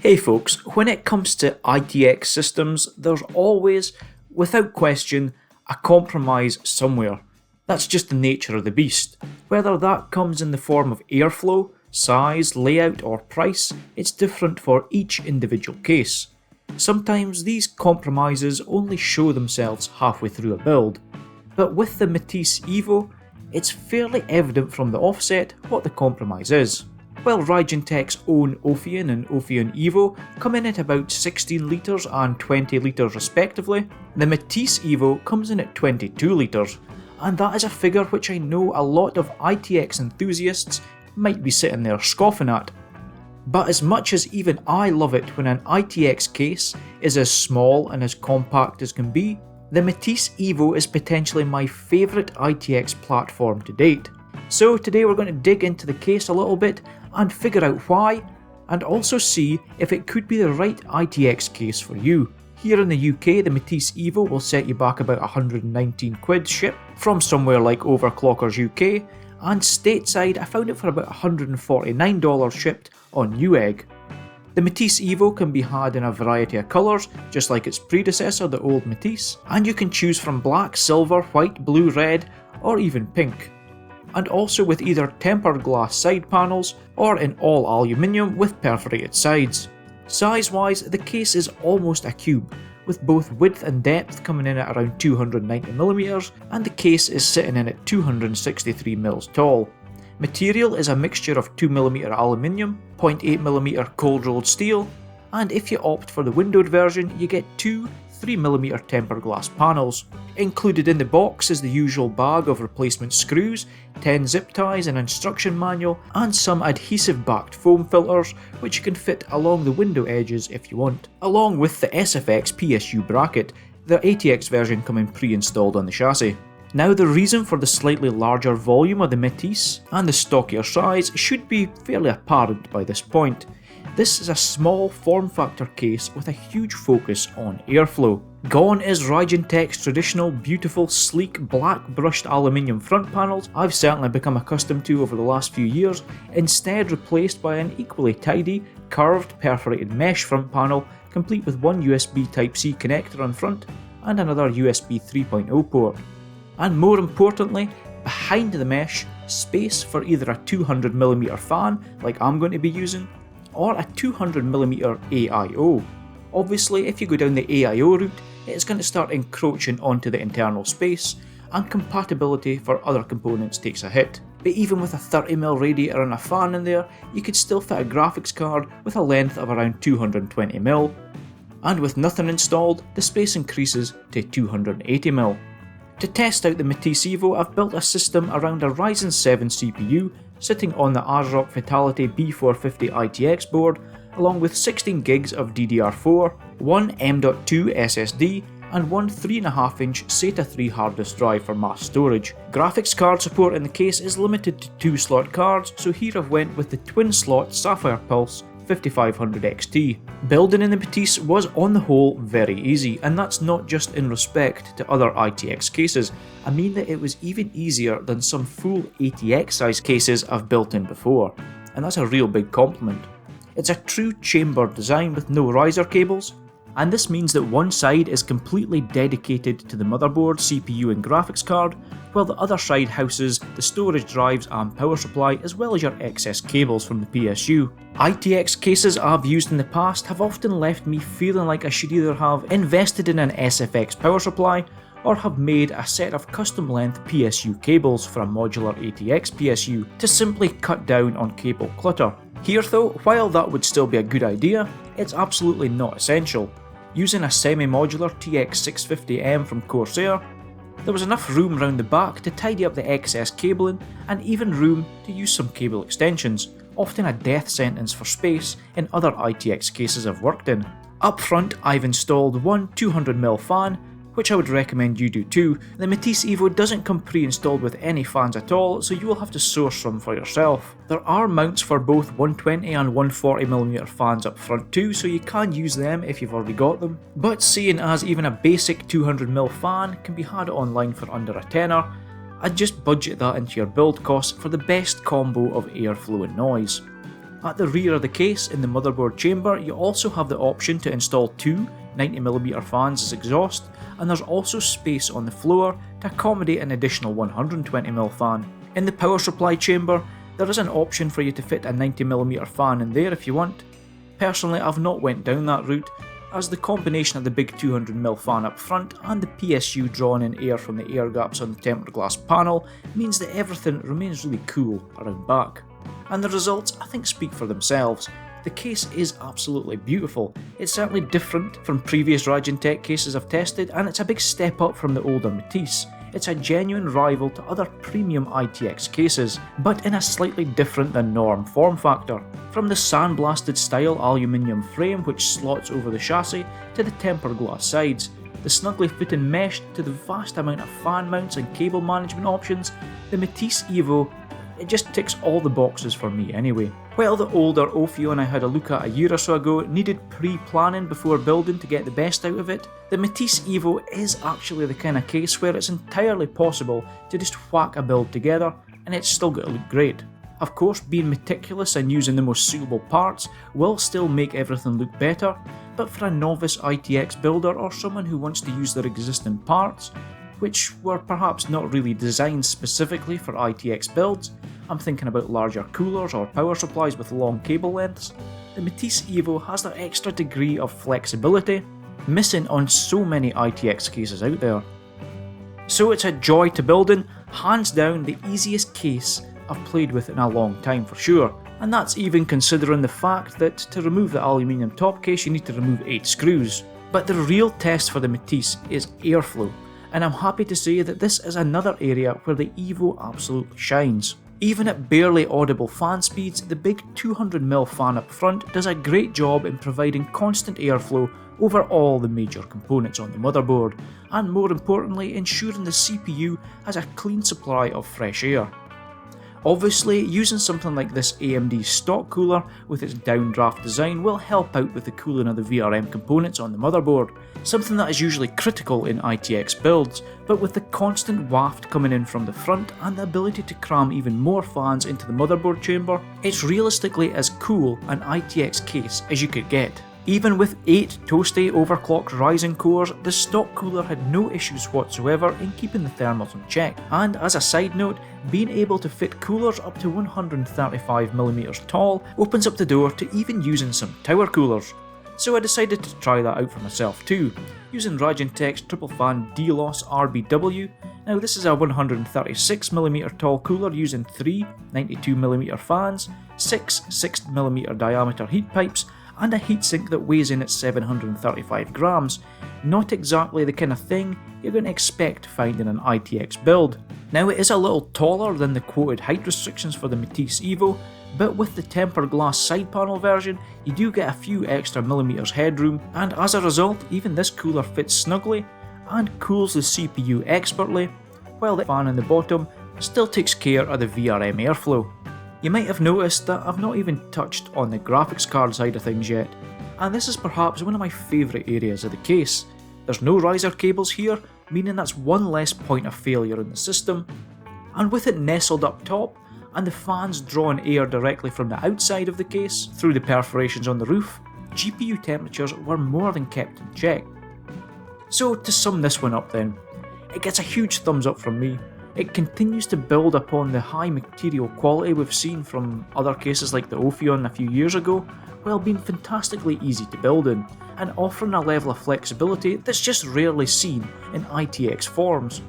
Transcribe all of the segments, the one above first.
Hey folks, when it comes to ITX systems, there's always, without question, a compromise somewhere. That's just the nature of the beast. Whether that comes in the form of airflow, size, layout or price, it's different for each individual case. Sometimes these compromises only show themselves halfway through a build, but with the Metis Evo, it's fairly evident from the offset what the compromise is. While Raijintek's own Ophion and Ophion Evo come in at about 16 litres and 20 litres respectively, the Metis Evo comes in at 22 litres, and that is a figure which I know a lot of ITX enthusiasts might be sitting there scoffing at. But as much as even I love it when an ITX case is as small and as compact as can be, the Metis Evo is potentially my favourite ITX platform to date. So today we're going to dig into the case a little bit and figure out why, and also see if it could be the right ITX case for you. Here in the UK, the Metis Evo will set you back about 119 quid shipped from somewhere like Overclockers UK, and stateside I found it for about $149 shipped on Newegg. The Metis Evo can be had in a variety of colours, just like its predecessor, the old Metis, and you can choose from black, silver, white, blue, red, or even pink. And also with either tempered glass side panels or in all aluminium with perforated sides. Size-wise, the case is almost a cube, with both width and depth coming in at around 290mm, and the case is sitting in at 263mm tall. Material is a mixture of 2mm aluminium, 0.8mm cold rolled steel, and if you opt for the windowed version you get two 3mm tempered glass panels. Included in the box is the usual bag of replacement screws, 10 zip ties, an instruction manual, and some adhesive backed foam filters which you can fit along the window edges if you want, along with the SFX PSU bracket, the ATX version coming pre-installed on the chassis. Now the reason for the slightly larger volume of the Metis and the stockier size should be fairly apparent by this point. This is a small form factor case with a huge focus on airflow. Gone is Raijintek's traditional, beautiful, sleek, black brushed aluminium front panels I've certainly become accustomed to over the last few years, instead replaced by an equally tidy, curved, perforated mesh front panel complete with one USB Type-C connector on front and another USB 3.0 port. And more importantly, behind the mesh, space for either a 200mm fan, like I'm going to be using, or a 200mm AIO. Obviously, if you go down the AIO route, it's going to start encroaching onto the internal space, and compatibility for other components takes a hit. But even with a 30mm radiator and a fan in there, you could still fit a graphics card with a length of around 220mm. And with nothing installed, the space increases to 280mm. To test out the Metis Evo, I've built a system around a Ryzen 7 CPU sitting on the ASROCK Vitality B450 ITX board, along with 16 gigs of DDR4, one M.2 SSD, and one 3.5-inch SATA 3 hard disk drive for mass storage. Graphics card support in the case is limited to 2-slot cards, so here I've went with the twin-slot Sapphire Pulse 5500 XT. Building in the Metis was on the whole very easy, and that's not just in respect to other ITX cases. I mean that it was even easier than some full ATX size cases I've built in before, and that's a real big compliment. It's a true chamber design with no riser cables, and this means that one side is completely dedicated to the motherboard, CPU and graphics card, while the other side houses the storage drives and power supply as well as your excess cables from the PSU. ITX cases I've used in the past have often left me feeling like I should either have invested in an SFX power supply or have made a set of custom length PSU cables for a modular ATX PSU to simply cut down on cable clutter. Here though, while that would still be a good idea, it's absolutely not essential. Using a semi-modular TX650M from Corsair, there was enough room round the back to tidy up the excess cabling and even room to use some cable extensions, often a death sentence for space in other ITX cases I've worked in. Up front I've installed one 200mm fan, which I would recommend you do too. The Metis Evo doesn't come pre-installed with any fans at all, so you will have to source some for yourself. There are mounts for both 120 and 140mm fans up front too, so you can use them if you've already got them. But seeing as even a basic 200mm fan can be had online for under a tenner, I'd just budget that into your build costs for the best combo of airflow and noise. At the rear of the case in the motherboard chamber, you also have the option to install two 90mm fans as exhaust, and there's also space on the floor to accommodate an additional 120mm fan. In the power supply chamber, there is an option for you to fit a 90mm fan in there if you want. Personally, I've not went down that route, as the combination of the big 200mm fan up front and the PSU drawing in air from the air gaps on the tempered glass panel means that everything remains really cool around back. And the results, I think, speak for themselves. The case is absolutely beautiful. It's certainly different from previous Raijintek cases I've tested, and it's a big step up from the older Metis. It's a genuine rival to other premium ITX cases, but in a slightly different than norm form factor. From the sandblasted style aluminium frame which slots over the chassis, to the tempered glass sides, the snugly fitting mesh, to the vast amount of fan mounts and cable management options, the Metis Evo, it just ticks all the boxes for me anyway. While the older Ophion I had a look at a year or so ago needed pre-planning before building to get the best out of it, the Metis Evo is actually the kind of case where it's entirely possible to just whack a build together and it's still going to look great. Of course, being meticulous and using the most suitable parts will still make everything look better, but for a novice ITX builder or someone who wants to use their existing parts, which were perhaps not really designed specifically for ITX builds, I'm thinking about larger coolers or power supplies with long cable lengths, the Metis Evo has that extra degree of flexibility missing on so many ITX cases out there. So it's a joy to build in, hands down the easiest case I've played with in a long time for sure, and that's even considering the fact that to remove the aluminium top case you need to remove 8 screws. But the real test for the Metis is airflow, and I'm happy to say that this is another area where the Evo absolutely shines. Even at barely audible fan speeds, the big 200mm fan up front does a great job in providing constant airflow over all the major components on the motherboard, and more importantly ensuring the CPU has a clean supply of fresh air. Obviously, using something like this AMD stock cooler with its downdraft design will help out with the cooling of the VRM components on the motherboard, something that is usually critical in ITX builds, but with the constant waft coming in from the front and the ability to cram even more fans into the motherboard chamber, it's realistically as cool an ITX case as you could get. Even with 8 toasty overclocked Ryzen cores, the stock cooler had no issues whatsoever in keeping the thermals in check, and as a side note, being able to fit coolers up to 135mm tall opens up the door to even using some tower coolers. So I decided to try that out for myself too, using Raijintek's triple fan DELOS RBW. Now this is a 136mm tall cooler using 3 92mm fans, 6 6mm diameter heat pipes, and a heatsink that weighs in at 735 grams. Not exactly the kind of thing you're going to expect to find in an ITX build. Now it is a little taller than the quoted height restrictions for the Metis Evo, but with the tempered glass side panel version you do get a few extra millimeters headroom, and as a result even this cooler fits snugly and cools the CPU expertly, while the fan in the bottom still takes care of the VRM airflow. You might have noticed that I've not even touched on the graphics card side of things yet, and this is perhaps one of my favourite areas of the case. There's no riser cables here, meaning that's one less point of failure in the system, and with it nestled up top, and the fans drawing air directly from the outside of the case through the perforations on the roof, GPU temperatures were more than kept in check. So to sum this one up then, it gets a huge thumbs up from me. It continues to build upon the high material quality we've seen from other cases like the Ophion a few years ago, while being fantastically easy to build in, and offering a level of flexibility that's just rarely seen in ITX forms.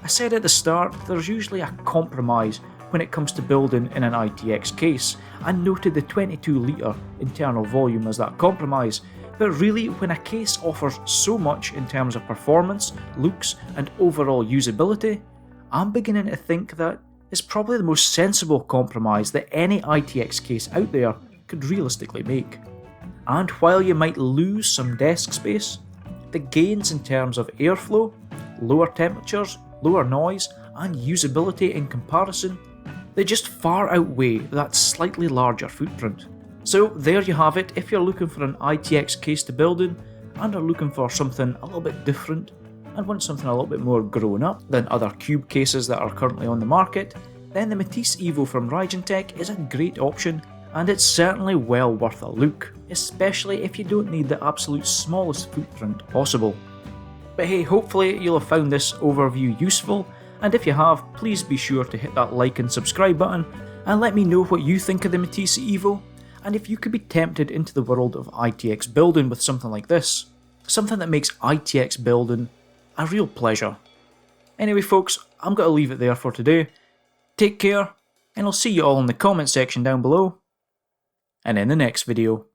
I said at the start, there's usually a compromise when it comes to building in an ITX case, and noted the 22 litre internal volume as that compromise, but really when a case offers so much in terms of performance, looks and overall usability, I'm beginning to think that it's probably the most sensible compromise that any ITX case out there could realistically make. And while you might lose some desk space, the gains in terms of airflow, lower temperatures, lower noise, and usability in comparison, they just far outweigh that slightly larger footprint. So there you have it. If you're looking for an ITX case to build in, and are looking for something a little bit different, and want something a little bit more grown up than other cube cases that are currently on the market, then the Metis Evo from Raijintek is a great option, and it's certainly well worth a look, especially if you don't need the absolute smallest footprint possible. But hey, hopefully you'll have found this overview useful, and if you have, please be sure to hit that like and subscribe button, and let me know what you think of the Metis Evo, and if you could be tempted into the world of ITX building with something like this. Something that makes ITX building a real pleasure. Anyway folks, I'm going to leave it there for today. Take care, and I'll see you all in the comment section down below, and in the next video.